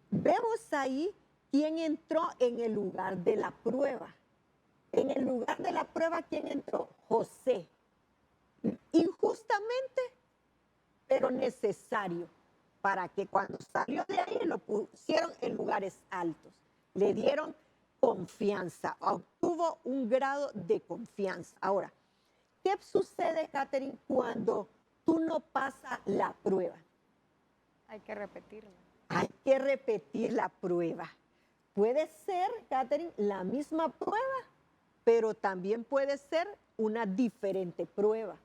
B: vemos ahí quién entró en el lugar de la prueba. En el lugar de la prueba, ¿quién entró? José. Injustamente, pero necesario, para que cuando salió de ahí lo pusieron en lugares altos. Le dieron confianza, obtuvo un grado de confianza. Ahora, ¿qué sucede, Catherine, cuando tú no pasas la prueba?
C: Hay que repetirlo.
B: Hay que repetir la prueba. Puede ser, Catherine, la misma prueba, pero también puede ser una diferente prueba.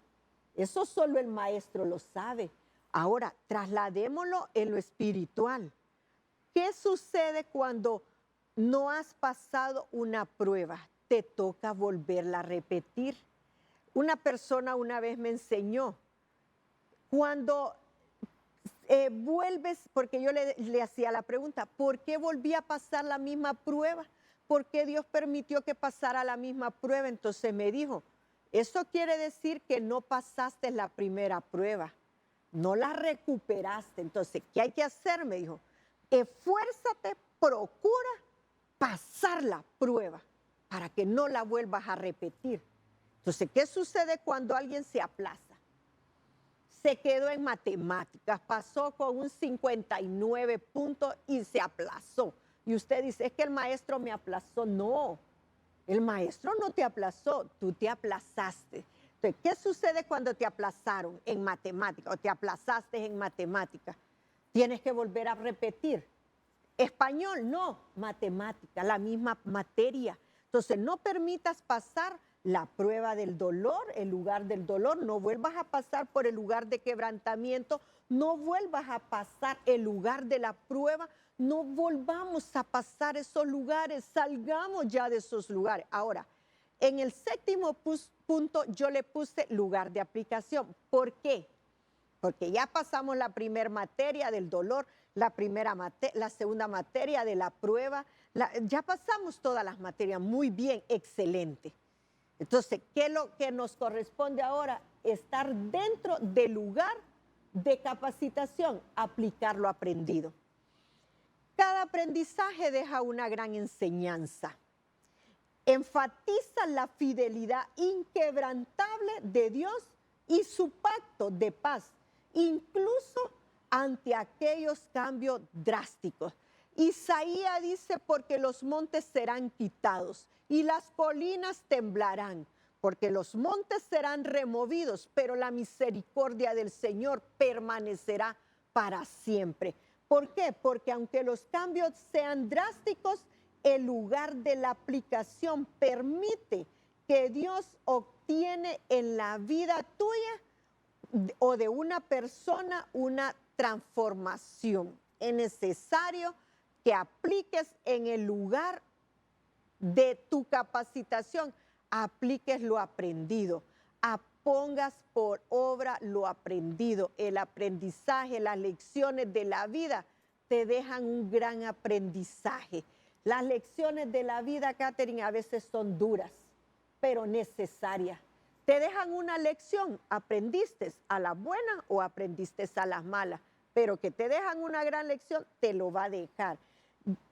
B: Eso solo el maestro lo sabe. Ahora, trasladémoslo en lo espiritual. ¿Qué sucede cuando no has pasado una prueba? Te toca volverla a repetir. Una persona una vez me enseñó, cuando vuelves, porque yo le hacía la pregunta, ¿por qué volví a pasar la misma prueba? ¿Por qué Dios permitió que pasara la misma prueba? Entonces me dijo, eso quiere decir que no pasaste la primera prueba, no la recuperaste. Entonces, ¿qué hay que hacer? Me dijo, esfuérzate, procura pasar la prueba para que no la vuelvas a repetir. Entonces, ¿qué sucede cuando alguien se aplaza? Se quedó en matemáticas, pasó con un 59 puntos y se aplazó. Y usted dice, es que el maestro me aplazó. No, el maestro no te aplazó, tú te aplazaste. Entonces, ¿qué sucede cuando te aplazaron en matemáticas o te aplazaste en matemáticas? Tienes que volver a repetir. Español, no, matemática, la misma materia. Entonces, no permitas pasar la prueba del dolor, el lugar del dolor, no vuelvas a pasar por el lugar de quebrantamiento, no vuelvas a pasar el lugar de la prueba, no volvamos a pasar esos lugares, salgamos ya de esos lugares. Ahora, en el séptimo punto yo le puse lugar de aplicación. ¿Por qué? Porque ya pasamos la primera materia del dolor, la segunda materia de la prueba, ya pasamos todas las materias, muy bien, excelente. Entonces, ¿qué es lo que nos corresponde ahora? Estar dentro del lugar de capacitación, aplicar lo aprendido. Cada aprendizaje deja una gran enseñanza. Enfatiza la fidelidad inquebrantable de Dios y su pacto de paz, incluso ante aquellos cambios drásticos. Isaías dice, porque los montes serán quitados y las colinas temblarán, porque los montes serán removidos, pero la misericordia del Señor permanecerá para siempre. ¿Por qué? Porque aunque los cambios sean drásticos, el lugar de la aplicación permite que Dios obtiene en la vida tuya o de una persona una transformación. Es necesario que apliques en el lugar de tu capacitación, apliques lo aprendido, pongas por obra lo aprendido. El aprendizaje, las lecciones de la vida te dejan un gran aprendizaje. Las lecciones de la vida, Catherine, a veces son duras, pero necesarias. Te dejan una lección, aprendiste a la buena o aprendiste a las malas, pero que te dejan una gran lección, te lo va a dejar.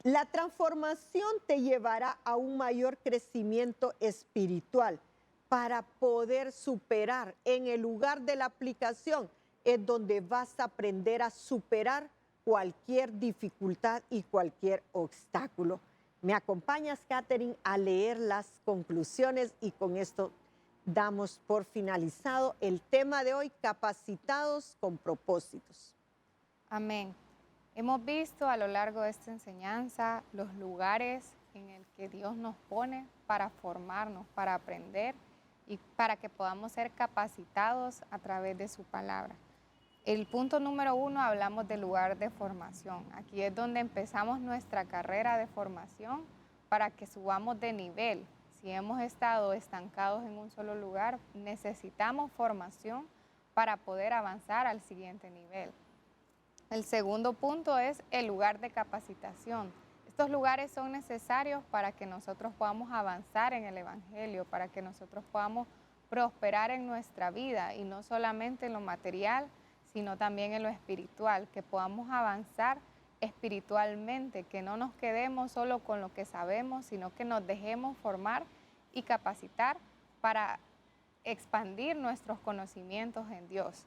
B: La transformación te llevará a un mayor crecimiento espiritual para poder superar. En el lugar de la aplicación es donde vas a aprender a superar cualquier dificultad y cualquier obstáculo. ¿Me acompañas, Catherine, a leer las conclusiones? Y con esto damos por finalizado el tema de hoy, capacitados con propósitos.
C: Amén. Hemos visto a lo largo de esta enseñanza los lugares en el que Dios nos pone para formarnos, para aprender y para que podamos ser capacitados a través de su palabra. El punto número 1, hablamos del lugar de formación. Aquí es donde empezamos nuestra carrera de formación para que subamos de nivel. Si hemos estado estancados en un solo lugar, necesitamos formación para poder avanzar al siguiente nivel. El segundo punto es el lugar de capacitación. Estos lugares son necesarios para que nosotros podamos avanzar en el Evangelio, para que nosotros podamos prosperar en nuestra vida y no solamente en lo material, sino también en lo espiritual, que podamos avanzar espiritualmente, que no nos quedemos solo con lo que sabemos, sino que nos dejemos formar y capacitar para expandir nuestros conocimientos en Dios.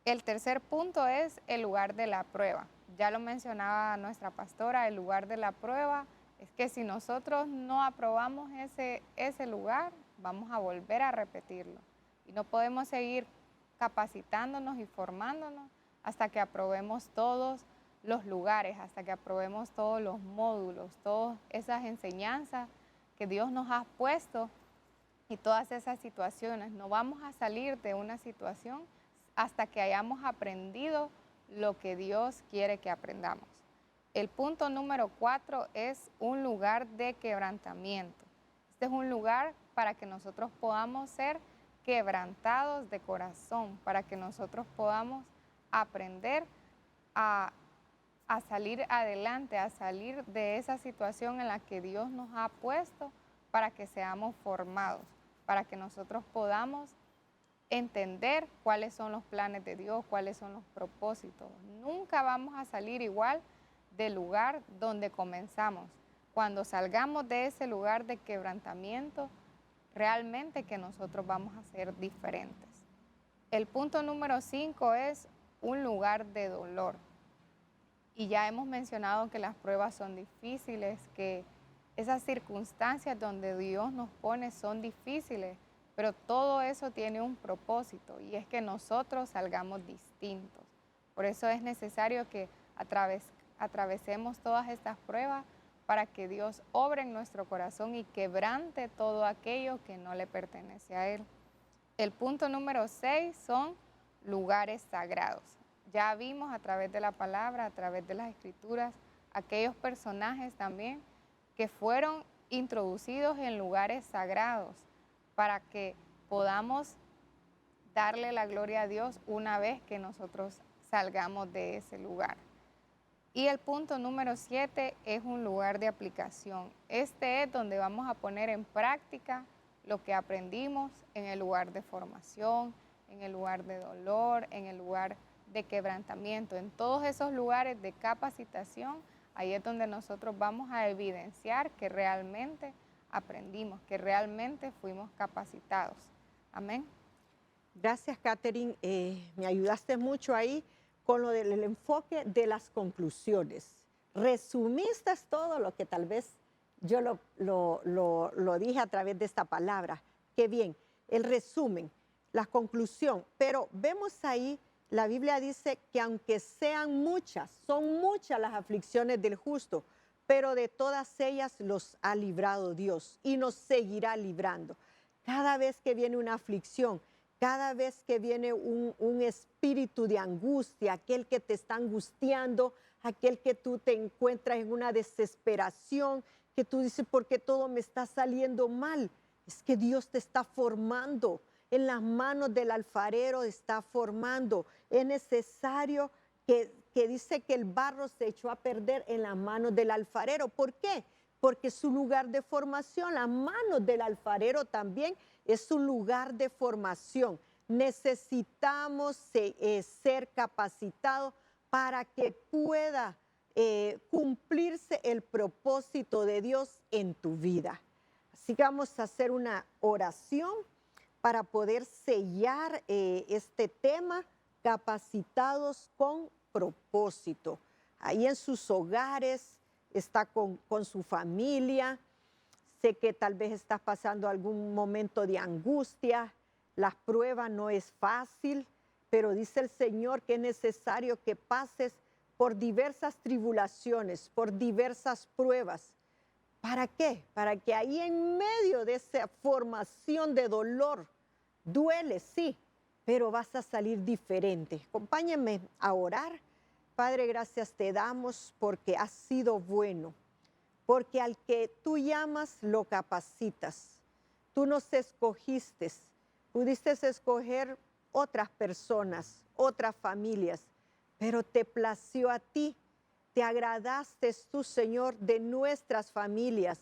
C: El tercer punto es el lugar de la prueba. Ya lo mencionaba nuestra pastora, el lugar de la prueba es que si nosotros no aprobamos ese lugar, vamos a volver a repetirlo. Y no podemos seguir capacitándonos y formándonos hasta que aprobemos todos los lugares, hasta que aprobemos todos los módulos, todas esas enseñanzas que Dios nos ha puesto y todas esas situaciones. No vamos a salir de una situación hasta que hayamos aprendido lo que Dios quiere que aprendamos. El punto número 4 es un lugar de quebrantamiento. Este es un lugar para que nosotros podamos ser quebrantados de corazón, para que nosotros podamos aprender a salir adelante, a salir de esa situación en la que Dios nos ha puesto para que seamos formados, para que nosotros podamos entender cuáles son los planes de Dios, cuáles son los propósitos. Nunca vamos a salir igual del lugar donde comenzamos. Cuando salgamos de ese lugar de quebrantamiento, realmente que nosotros vamos a ser diferentes. El punto número 5 es un lugar de dolor. Y ya hemos mencionado que las pruebas son difíciles, que esas circunstancias donde Dios nos pone son difíciles, pero todo eso tiene un propósito y es que nosotros salgamos distintos. Por eso es necesario que atravesemos todas estas pruebas para que Dios obre en nuestro corazón y quebrante todo aquello que no le pertenece a Él. El punto número 6 son lugares sagrados. Ya vimos a través de la palabra, a través de las escrituras, aquellos personajes también que fueron introducidos en lugares sagrados para que podamos darle la gloria a Dios una vez que nosotros salgamos de ese lugar. Y el punto número 7 es un lugar de aplicación. Este es donde vamos a poner en práctica lo que aprendimos en el lugar de formación, en el lugar de dolor, en el lugar de quebrantamiento. En todos esos lugares de capacitación, ahí es donde nosotros vamos a evidenciar que realmente aprendimos, que realmente fuimos capacitados. Amén.
B: Gracias, Catherine. Me ayudaste mucho ahí con lo del enfoque de las conclusiones. Resumiste todo lo que tal vez yo lo dije a través de esta palabra. Qué bien, el resumen, la conclusión. Pero vemos ahí, la Biblia dice que aunque sean muchas, son muchas las aflicciones del justo, pero de todas ellas los ha librado Dios y nos seguirá librando. Cada vez que viene una aflicción, cada vez que viene un espíritu de angustia, aquel que te está angustiando, aquel que tú te encuentras en una desesperación, que tú dices, ¿por qué todo me está saliendo mal? Es que Dios te está formando. En las manos del alfarero está formando. Es necesario que dice que el barro se echó a perder en las manos del alfarero. ¿Por qué? Porque su lugar de formación, las manos del alfarero también es un lugar de formación. Necesitamos ser capacitados para que pueda cumplirse el propósito de Dios en tu vida. Así que vamos a hacer una oración para poder sellar este tema, capacitados con propósito. Ahí en sus hogares, está con su familia. Sé que tal vez estás pasando algún momento de angustia. Las pruebas no es fácil, pero dice el Señor que es necesario que pases por diversas tribulaciones, por diversas pruebas. ¿Para qué? Para que ahí en medio de esa formación de dolor, duele, sí, pero vas a salir diferente. Acompáñame a orar. Padre, gracias te damos porque has sido bueno, porque al que tú llamas lo capacitas. Tú nos escogiste, pudiste escoger otras personas, otras familias, pero te plació a ti. Te agradaste tú, Señor, de nuestras familias,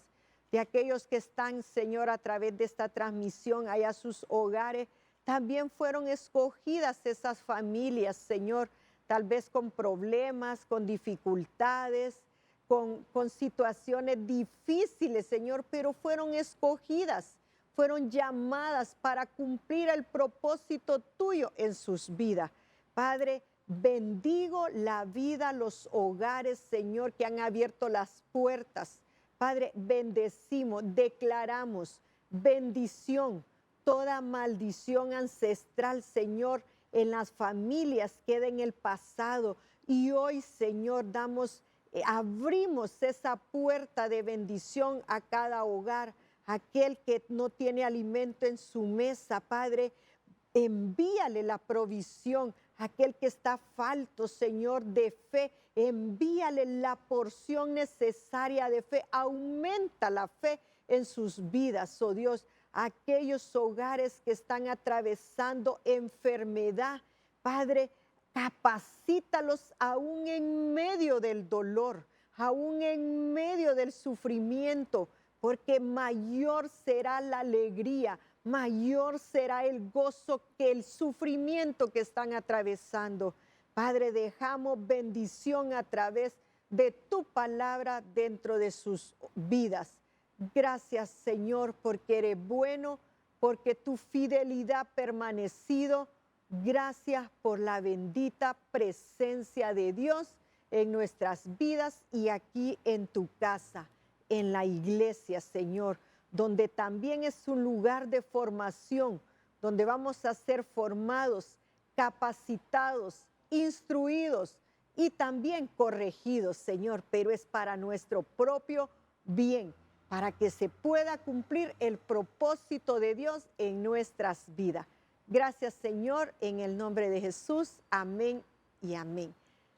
B: de aquellos que están, Señor, a través de esta transmisión allá a sus hogares. También fueron escogidas esas familias, Señor, tal vez con problemas, con dificultades, con situaciones difíciles, Señor, pero fueron escogidas, fueron llamadas para cumplir el propósito tuyo en sus vidas. Padre, bendigo la vida, los hogares, Señor, que han abierto las puertas. Padre, bendecimos, declaramos bendición. Toda maldición ancestral, Señor, en las familias queda en el pasado. Y hoy, Señor, abrimos esa puerta de bendición a cada hogar. Aquel que no tiene alimento en su mesa, Padre, envíale la provisión. Aquel que está falto, Señor, de fe, envíale la porción necesaria de fe. Aumenta la fe en sus vidas, oh Dios. Aquellos hogares que están atravesando enfermedad, Padre, capacítalos aún en medio del dolor, aún en medio del sufrimiento, porque mayor será la alegría, mayor será el gozo que el sufrimiento que están atravesando. Padre, dejamos bendición a través de tu palabra dentro de sus vidas. Gracias, Señor, porque eres bueno, porque tu fidelidad ha permanecido. Gracias por la bendita presencia de Dios en nuestras vidas y aquí en tu casa, en la iglesia, Señor, donde también es un lugar de formación, donde vamos a ser formados, capacitados, instruidos y también corregidos, Señor, pero es para nuestro propio bien, para que se pueda cumplir el propósito de Dios en nuestras vidas. Gracias, Señor, en el nombre de Jesús. Amén y amén.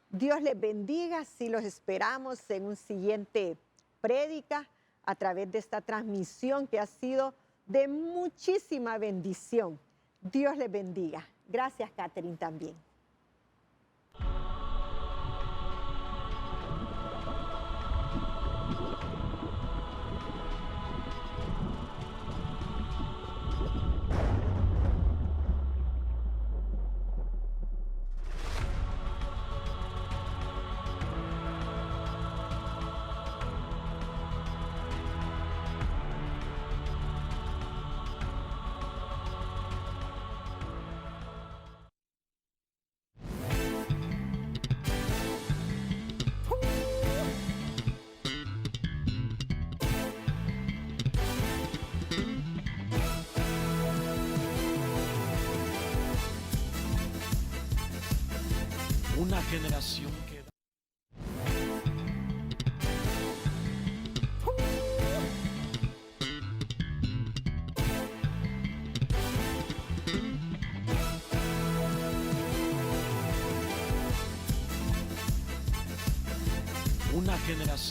B: Dios les bendiga. Si los esperamos en un siguiente prédica a través de esta transmisión que ha sido de muchísima bendición. Dios les bendiga. Gracias, Catherine, también.
D: Una generación que una generación